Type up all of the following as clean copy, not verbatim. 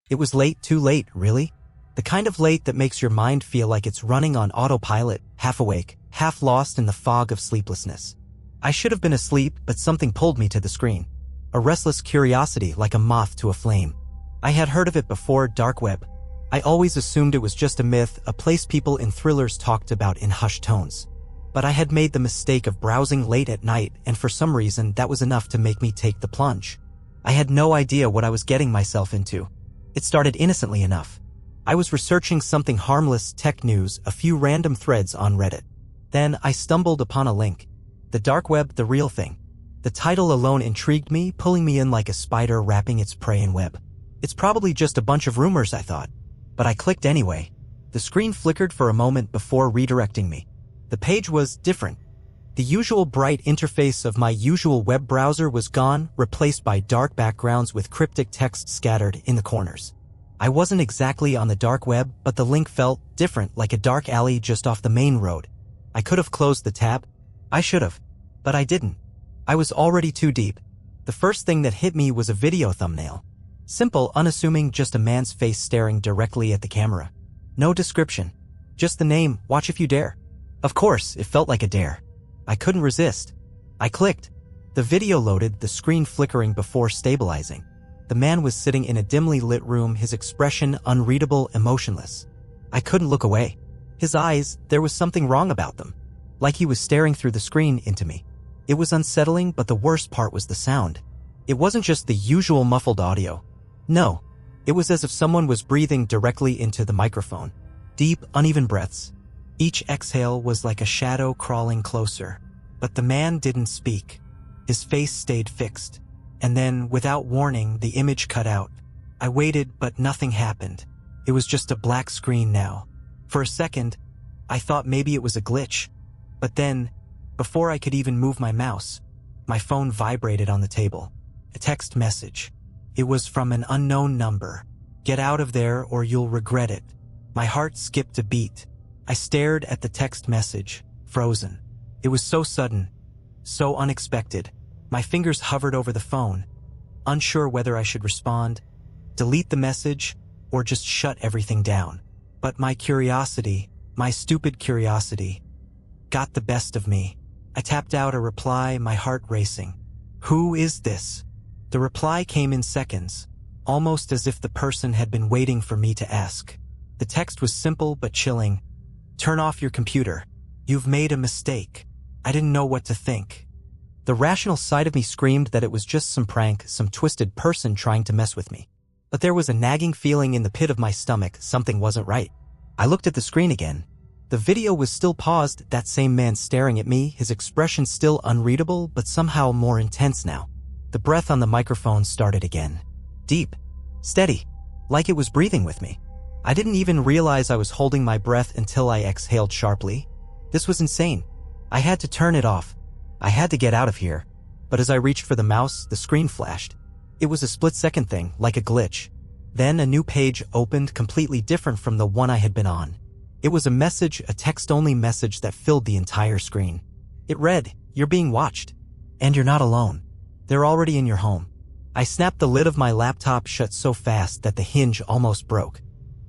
It was late, too late, really? The kind of late that makes your mind feel like it's running on autopilot, half awake, half lost in the fog of sleeplessness. I should have been asleep, but something pulled me to the screen. A restless curiosity like a moth to a flame. I had heard of it before, dark web. I always assumed it was just a myth, a place people in thrillers talked about in hushed tones. But I had made the mistake of browsing late at night, and for some reason that was enough to make me take the plunge. I had no idea what I was getting myself into. It started innocently enough. I was researching something harmless, tech news, a few random threads on Reddit. Then I stumbled upon a link. The dark web, the real thing. The title alone intrigued me, pulling me in like a spider wrapping its prey in web. It's probably just a bunch of rumors, I thought. But I clicked anyway. The screen flickered for a moment before redirecting me. The page was different. The usual bright interface of my usual web browser was gone, replaced by dark backgrounds with cryptic text scattered in the corners. I wasn't exactly on the dark web, but the link felt different, like a dark alley just off the main road. I could have closed the tab. I should have. But I didn't. I was already too deep. The first thing that hit me was a video thumbnail. Simple, unassuming, just a man's face staring directly at the camera. No description. Just the name, Watch If You Dare. Of course, it felt like a dare. I couldn't resist. I clicked. The video loaded, the screen flickering before stabilizing. The man was sitting in a dimly lit room, his expression unreadable, emotionless. I couldn't look away. His eyes, there was something wrong about them. Like he was staring through the screen into me. It was unsettling, but the worst part was the sound. It wasn't just the usual muffled audio. No. It was as if someone was breathing directly into the microphone. Deep, uneven breaths. Each exhale was like a shadow crawling closer. But the man didn't speak. His face stayed fixed. And then, without warning, the image cut out. I waited, but nothing happened. It was just a black screen now. For a second, I thought maybe it was a glitch. But then, before I could even move my mouse, my phone vibrated on the table. A text message. It was from an unknown number. Get out of there or you'll regret it. My heart skipped a beat. I stared at the text message, frozen. It was so sudden, so unexpected. My fingers hovered over the phone, unsure whether I should respond, delete the message, or just shut everything down. But my curiosity, my stupid curiosity, got the best of me. I tapped out a reply, my heart racing. Who is this? The reply came in seconds, almost as if the person had been waiting for me to ask. The text was simple but chilling. Turn off your computer. You've made a mistake. I didn't know what to think. The rational side of me screamed that it was just some prank, some twisted person trying to mess with me. But there was a nagging feeling in the pit of my stomach, something wasn't right. I looked at the screen again. The video was still paused, that same man staring at me, his expression still unreadable, but somehow more intense now. The breath on the microphone started again. Deep. Steady. Like it was breathing with me. I didn't even realize I was holding my breath until I exhaled sharply. This was insane. I had to turn it off. I had to get out of here. But as I reached for the mouse, the screen flashed. It was a split-second thing, like a glitch. Then a new page opened, completely different from the one I had been on. It was a message, a text-only message that filled the entire screen. It read, "You're being watched. And you're not alone. They're already in your home." I snapped the lid of my laptop shut so fast that the hinge almost broke.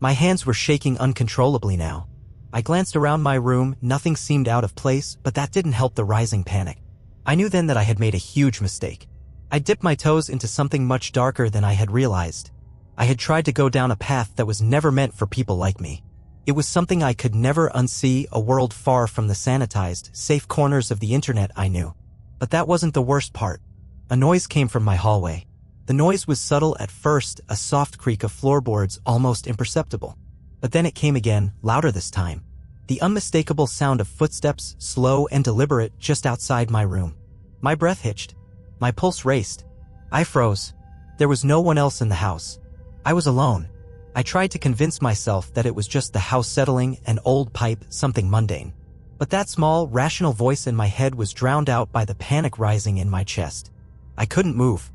My hands were shaking uncontrollably now. I glanced around my room, nothing seemed out of place, but that didn't help the rising panic. I knew then that I had made a huge mistake. I dipped my toes into something much darker than I had realized. I had tried to go down a path that was never meant for people like me. It was something I could never unsee, a world far from the sanitized, safe corners of the internet I knew. But that wasn't the worst part. A noise came from my hallway. The noise was subtle at first, a soft creak of floorboards, almost imperceptible. But then it came again, louder this time. The unmistakable sound of footsteps, slow and deliberate, just outside my room. My breath hitched. My pulse raced. I froze. There was no one else in the house. I was alone. I tried to convince myself that it was just the house settling, an old pipe, something mundane. But that small, rational voice in my head was drowned out by the panic rising in my chest. I couldn't move.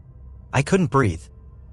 I couldn't breathe.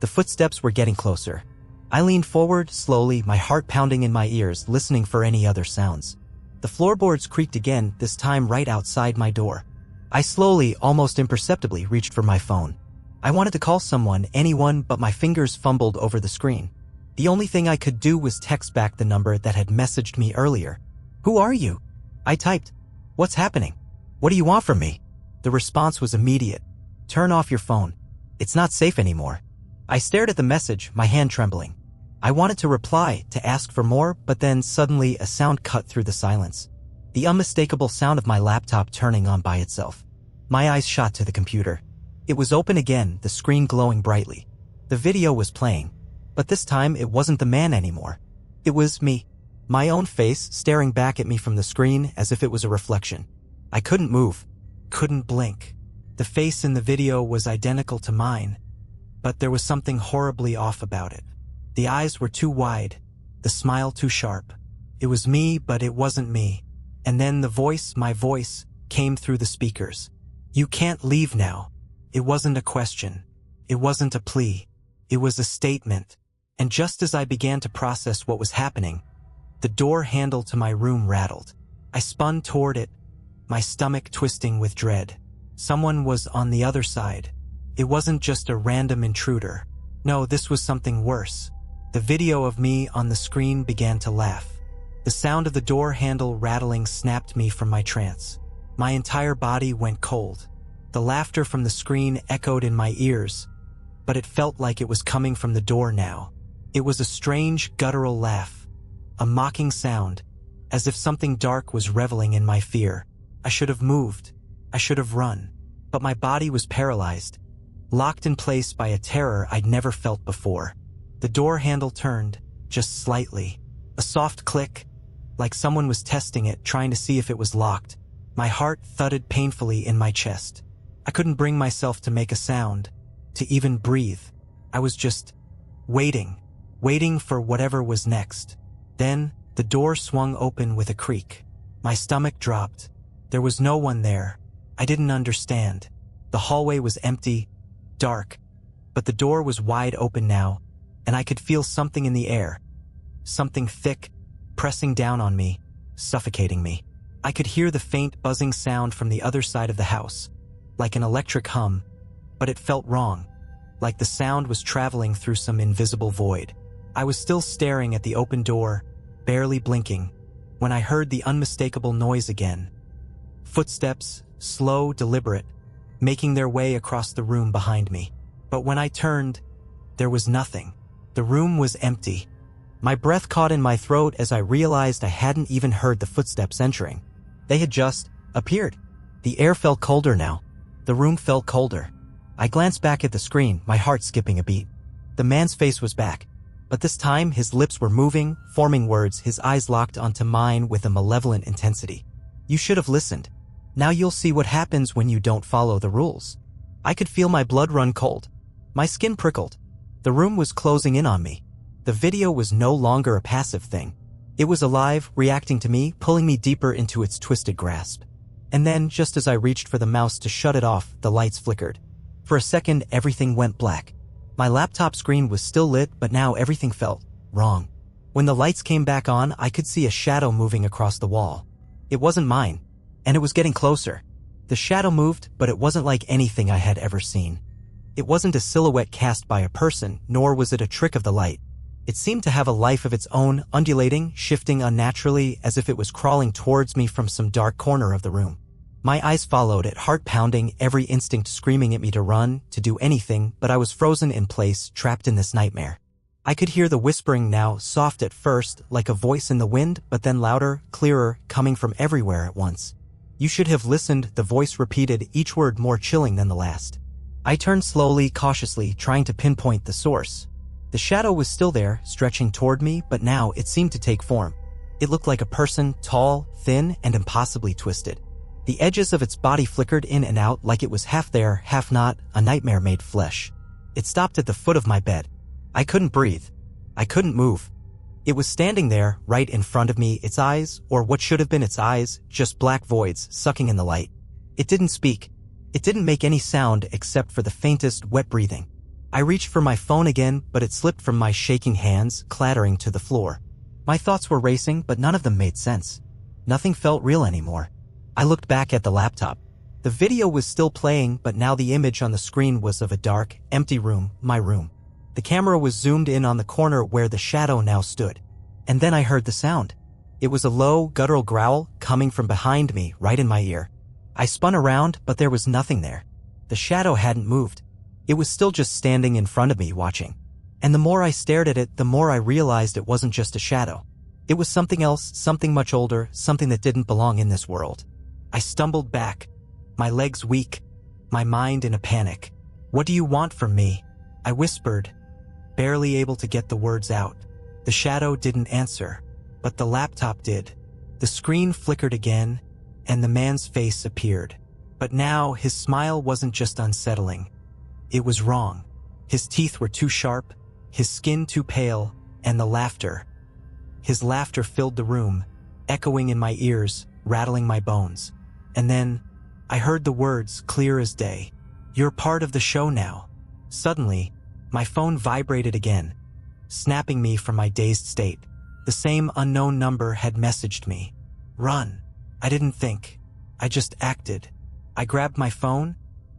The footsteps were getting closer. I leaned forward, slowly, my heart pounding in my ears, listening for any other sounds. The floorboards creaked again, this time right outside my door. I slowly, almost imperceptibly, reached for my phone. I wanted to call someone, anyone, but my fingers fumbled over the screen. The only thing I could do was text back the number that had messaged me earlier. "Who are you?" I typed. "What's happening? What do you want from me?" The response was immediate. "Turn off your phone. It's not safe anymore." I stared at the message, my hand trembling. I wanted to reply, to ask for more, but then suddenly a sound cut through the silence. The unmistakable sound of my laptop turning on by itself. My eyes shot to the computer. It was open again, the screen glowing brightly. The video was playing. But this time it wasn't the man anymore. It was me. My own face staring back at me from the screen as if it was a reflection. I couldn't move. Couldn't blink. The face in the video was identical to mine. But there was something horribly off about it. The eyes were too wide. The smile too sharp. It was me, but it wasn't me. And then the voice, my voice, came through the speakers. "You can't leave now." It wasn't a question. It wasn't a plea. It was a statement. And just as I began to process what was happening, the door handle to my room rattled. I spun toward it, my stomach twisting with dread. Someone was on the other side. It wasn't just a random intruder. No, this was something worse. The video of me on the screen began to laugh. The sound of the door handle rattling snapped me from my trance. My entire body went cold. The laughter from the screen echoed in my ears, but it felt like it was coming from the door now. It was a strange, guttural laugh, a mocking sound, as if something dark was reveling in my fear. I should have moved. I should have run. But my body was paralyzed, locked in place by a terror I'd never felt before. The door handle turned, just slightly. A soft click, like someone was testing it, trying to see if it was locked. My heart thudded painfully in my chest. I couldn't bring myself to make a sound, to even breathe. I was just waiting for whatever was next. Then, the door swung open with a creak. My stomach dropped. There was no one there. I didn't understand. The hallway was empty, dark, but the door was wide open now, and I could feel something in the air. Something thick, pressing down on me, suffocating me. I could hear the faint buzzing sound from the other side of the house, like an electric hum, but it felt wrong, like the sound was traveling through some invisible void. I was still staring at the open door, barely blinking, when I heard the unmistakable noise again. Footsteps, slow, deliberate, making their way across the room behind me. But when I turned, there was nothing. The room was empty. My breath caught in my throat as I realized I hadn't even heard the footsteps entering. They had just appeared. The air felt colder now. The room felt colder. I glanced back at the screen, my heart skipping a beat. The man's face was back, but this time his lips were moving, forming words, his eyes locked onto mine with a malevolent intensity. "You should have listened. Now you'll see what happens when you don't follow the rules." I could feel my blood run cold. My skin prickled. The room was closing in on me. The video was no longer a passive thing. It was alive, reacting to me, pulling me deeper into its twisted grasp. And then, just as I reached for the mouse to shut it off, the lights flickered. For a second, everything went black. My laptop screen was still lit, but now everything felt wrong. When the lights came back on, I could see a shadow moving across the wall. It wasn't mine, and it was getting closer. The shadow moved, but it wasn't like anything I had ever seen. It wasn't a silhouette cast by a person, nor was it a trick of the light. It seemed to have a life of its own, undulating, shifting unnaturally, as if it was crawling towards me from some dark corner of the room. My eyes followed it, heart pounding, every instinct screaming at me to run, to do anything, but I was frozen in place, trapped in this nightmare. I could hear the whispering now, soft at first, like a voice in the wind, but then louder, clearer, coming from everywhere at once. "You should have listened," the voice repeated, each word more chilling than the last. I turned slowly, cautiously, trying to pinpoint the source. The shadow was still there, stretching toward me, but now it seemed to take form. It looked like a person, tall, thin, and impossibly twisted. The edges of its body flickered in and out like it was half there, half not, a nightmare made flesh. It stopped at the foot of my bed. I couldn't breathe. I couldn't move. It was standing there, right in front of me, its eyes, or what should have been its eyes, just black voids, sucking in the light. It didn't speak. It didn't make any sound except for the faintest wet breathing. I reached for my phone again, but it slipped from my shaking hands, clattering to the floor. My thoughts were racing, but none of them made sense. Nothing felt real anymore. I looked back at the laptop. The video was still playing, but now the image on the screen was of a dark, empty room, my room. The camera was zoomed in on the corner where the shadow now stood. And then I heard the sound. It was a low, guttural growl coming from behind me, right in my ear. I spun around, but there was nothing there. The shadow hadn't moved. It was still just standing in front of me, watching. And the more I stared at it, the more I realized it wasn't just a shadow. It was something else, something much older, something that didn't belong in this world. I stumbled back, my legs weak, my mind in a panic. "What do you want from me?" I whispered, barely able to get the words out. The shadow didn't answer, but the laptop did. The screen flickered again, and the man's face appeared. But now his smile wasn't just unsettling. It was wrong. His teeth were too sharp, his skin too pale, and the laughter. His laughter filled the room, echoing in my ears, rattling my bones. And then, I heard the words clear as day. "You're part of the show now." Suddenly, my phone vibrated again, snapping me from my dazed state. The same unknown number had messaged me. "Run." I didn't think. I just acted. I grabbed my phone,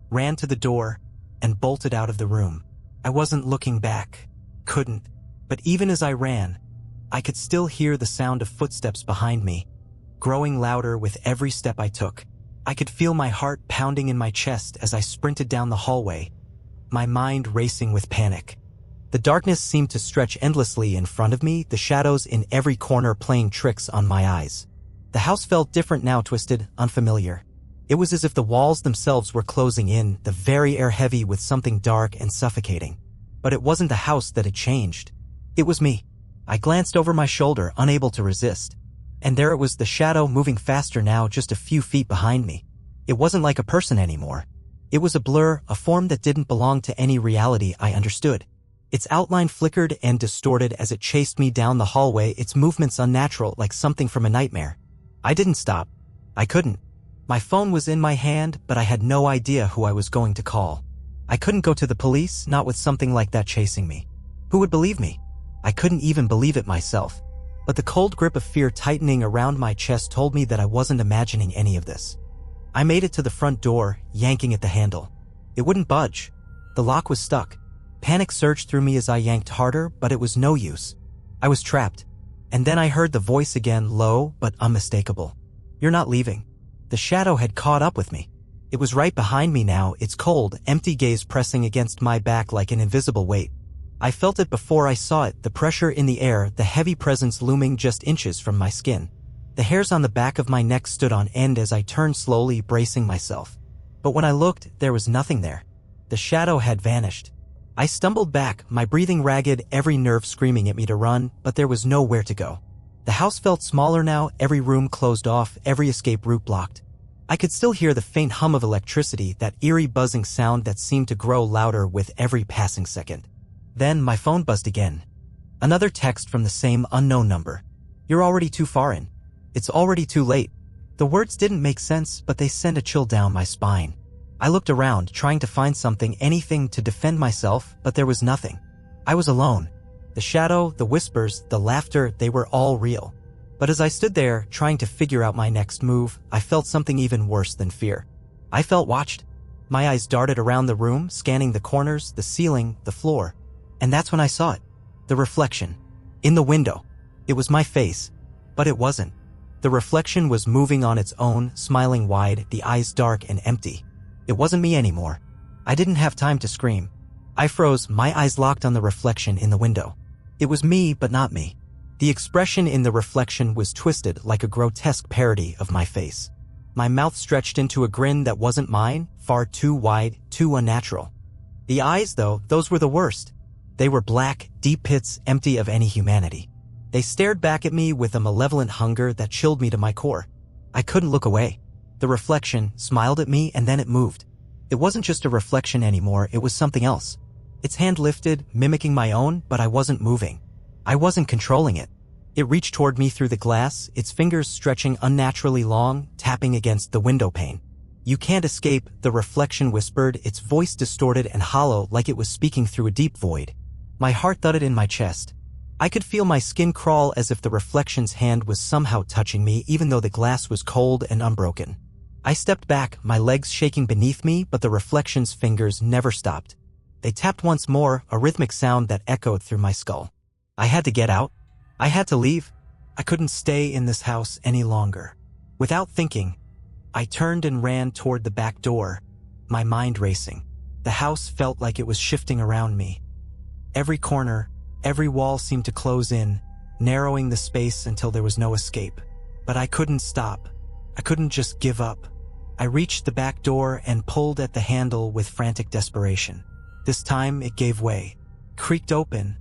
ran to the door, and bolted out of the room. I wasn't looking back. Couldn't. But even as I ran, I could still hear the sound of footsteps behind me, growing louder with every step I took. I could feel my heart pounding in my chest as I sprinted down the hallway, my mind racing with panic. The darkness seemed to stretch endlessly in front of me, the shadows in every corner playing tricks on my eyes. The house felt different now, twisted, unfamiliar. It was as if the walls themselves were closing in, the very air heavy with something dark and suffocating. But it wasn't the house that had changed. It was me. I glanced over my shoulder, unable to resist. And there it was, the shadow moving faster now, just a few feet behind me. It wasn't like a person anymore. It was a blur, a form that didn't belong to any reality I understood. Its outline flickered and distorted as it chased me down the hallway, its movements unnatural, like something from a nightmare. I didn't stop. I couldn't. My phone was in my hand, but I had no idea who I was going to call. I couldn't go to the police, not with something like that chasing me. Who would believe me? I couldn't even believe it myself. But the cold grip of fear tightening around my chest told me that I wasn't imagining any of this. I made it to the front door, yanking at the handle. It wouldn't budge. The lock was stuck. Panic surged through me as I yanked harder, but it was no use. I was trapped. And then I heard the voice again, low but unmistakable. "You're not leaving." The shadow had caught up with me. It was right behind me now, its cold, empty gaze pressing against my back like an invisible weight. I felt it before I saw it, the pressure in the air, the heavy presence looming just inches from my skin. The hairs on the back of my neck stood on end as I turned slowly, bracing myself. But when I looked, there was nothing there. The shadow had vanished. I stumbled back, my breathing ragged, every nerve screaming at me to run, but there was nowhere to go. The house felt smaller now, every room closed off, every escape route blocked. I could still hear the faint hum of electricity, that eerie buzzing sound that seemed to grow louder with every passing second. Then my phone buzzed again. Another text from the same unknown number. "You're already too far in. It's already too late." The words didn't make sense, but they sent a chill down my spine. I looked around, trying to find something, anything to defend myself, but there was nothing. I was alone. The shadow, the whispers, the laughter, they were all real. But as I stood there, trying to figure out my next move, I felt something even worse than fear. I felt watched. My eyes darted around the room, scanning the corners, the ceiling, the floor. And that's when I saw it. The reflection. In the window. It was my face. But it wasn't. The reflection was moving on its own, smiling wide, the eyes dark and empty. It wasn't me anymore. I didn't have time to scream. I froze, my eyes locked on the reflection in the window. It was me, but not me. The expression in the reflection was twisted like a grotesque parody of my face. My mouth stretched into a grin that wasn't mine, far too wide, too unnatural. The eyes, though, those were the worst. They were black, deep pits empty of any humanity. They stared back at me with a malevolent hunger that chilled me to my core. I couldn't look away. The reflection smiled at me and then it moved. It wasn't just a reflection anymore, it was something else. Its hand lifted, mimicking my own, but I wasn't moving. I wasn't controlling it. It reached toward me through the glass, its fingers stretching unnaturally long, tapping against the window pane. "You can't escape," the reflection whispered, its voice distorted and hollow like it was speaking through a deep void. My heart thudded in my chest. I could feel my skin crawl as if the reflection's hand was somehow touching me, even though the glass was cold and unbroken. I stepped back, my legs shaking beneath me, but the reflection's fingers never stopped. They tapped once more, a rhythmic sound that echoed through my skull. I had to get out. I had to leave. I couldn't stay in this house any longer. Without thinking, I turned and ran toward the back door, my mind racing. The house felt like it was shifting around me. Every corner, every wall seemed to close in, narrowing the space until there was no escape. But I couldn't stop. I couldn't just give up. I reached the back door and pulled at the handle with frantic desperation. This time it gave way, creaked open,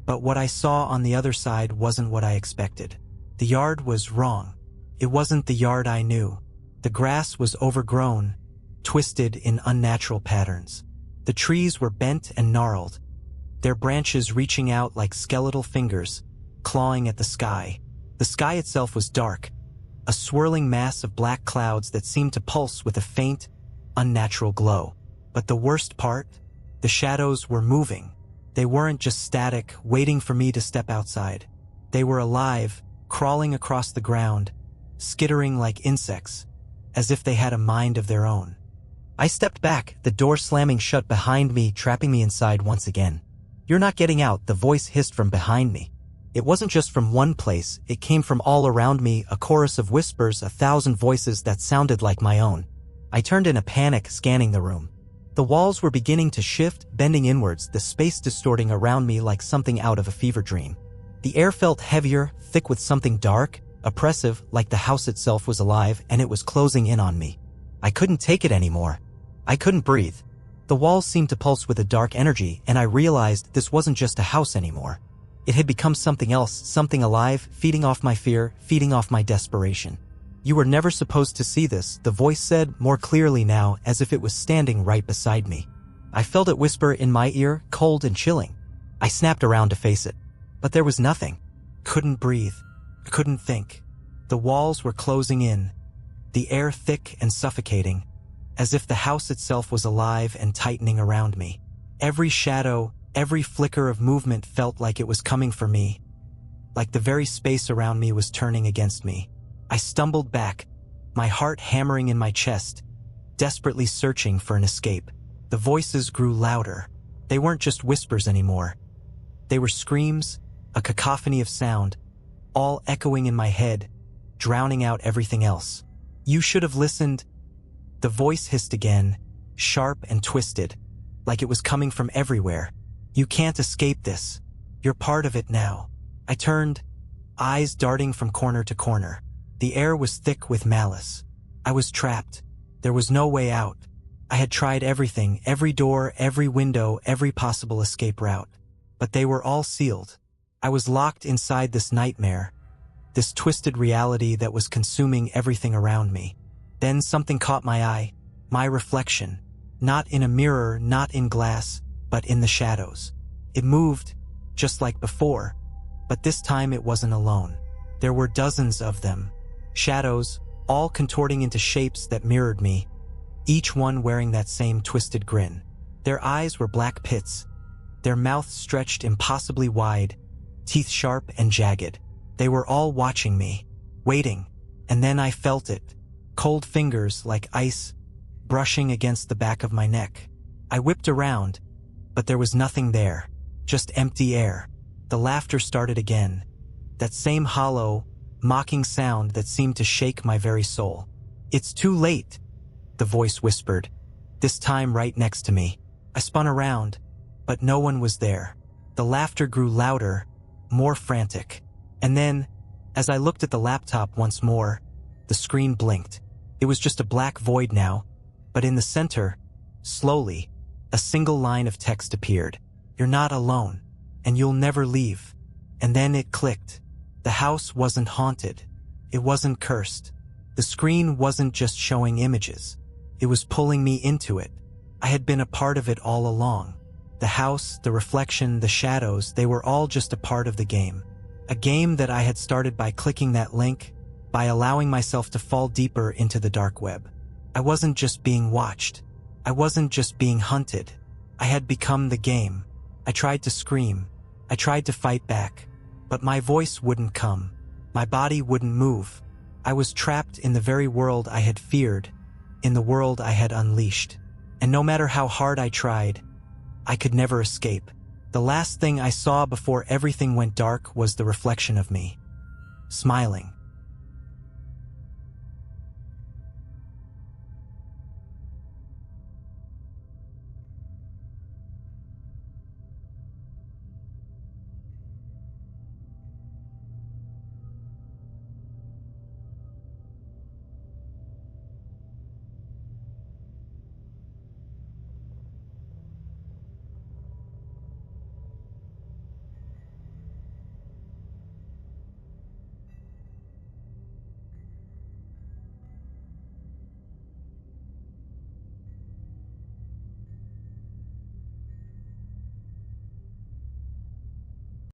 but what I saw on the other side wasn't what I expected. The yard was wrong. It wasn't the yard I knew. The grass was overgrown, twisted in unnatural patterns. The trees were bent and gnarled, their branches reaching out like skeletal fingers, clawing at the sky. The sky itself was dark, a swirling mass of black clouds that seemed to pulse with a faint, unnatural glow. But the worst part? The shadows were moving. They weren't just static, waiting for me to step outside. They were alive, crawling across the ground, skittering like insects, as if they had a mind of their own. I stepped back, the door slamming shut behind me, trapping me inside once again. "You're not getting out," the voice hissed from behind me. It wasn't just from one place, it came from all around me, a chorus of whispers, 1,000 voices that sounded like my own. I turned in a panic, scanning the room. The walls were beginning to shift, bending inwards, the space distorting around me like something out of a fever dream. The air felt heavier, thick with something dark, oppressive, like the house itself was alive and it was closing in on me. I couldn't take it anymore. I couldn't breathe. The walls seemed to pulse with a dark energy, and I realized this wasn't just a house anymore. It had become something else, something alive, feeding off my fear, feeding off my desperation. "You were never supposed to see this," the voice said, more clearly now, as if it was standing right beside me. I felt it whisper in my ear, cold and chilling. I snapped around to face it. But there was nothing. Couldn't breathe. I couldn't think. The walls were closing in, the air thick and suffocating, as if the house itself was alive and tightening around me. Every shadow, every flicker of movement felt like it was coming for me, like the very space around me was turning against me. I stumbled back, my heart hammering in my chest, desperately searching for an escape. The voices grew louder. They weren't just whispers anymore. They were screams, a cacophony of sound, all echoing in my head, drowning out everything else. "You should have listened," the voice hissed again, sharp and twisted, like it was coming from everywhere. "You can't escape this. You're part of it now." I turned, eyes darting from corner to corner. The air was thick with malice. I was trapped. There was no way out. I had tried everything, every door, every window, every possible escape route. But they were all sealed. I was locked inside this nightmare, this twisted reality that was consuming everything around me. Then something caught my eye, my reflection, not in a mirror, not in glass, but in the shadows. It moved, just like before, but this time it wasn't alone. There were dozens of them, shadows, all contorting into shapes that mirrored me, each one wearing that same twisted grin. Their eyes were black pits, their mouths stretched impossibly wide, teeth sharp and jagged. They were all watching me, waiting, and then I felt it. Cold fingers like ice, brushing against the back of my neck. I whipped around, but there was nothing there, just empty air. The laughter started again, that same hollow, mocking sound that seemed to shake my very soul. "It's too late," the voice whispered, this time right next to me. I spun around, but no one was there. The laughter grew louder, more frantic. And then, as I looked at the laptop once more, the screen blinked. It was just a black void now, but in the center, slowly, a single line of text appeared. "You're not alone, and you'll never leave." And then it clicked. The house wasn't haunted. It wasn't cursed. The screen wasn't just showing images. It was pulling me into it. I had been a part of it all along. The house, the reflection, the shadows, they were all just a part of the game. A game that I had started by clicking that link, by allowing myself to fall deeper into the dark web. I wasn't just being watched. I wasn't just being hunted. I had become the game. I tried to scream. I tried to fight back. But my voice wouldn't come. My body wouldn't move. I was trapped in the very world I had feared, in the world I had unleashed. And no matter how hard I tried, I could never escape. The last thing I saw before everything went dark was the reflection of me, smiling,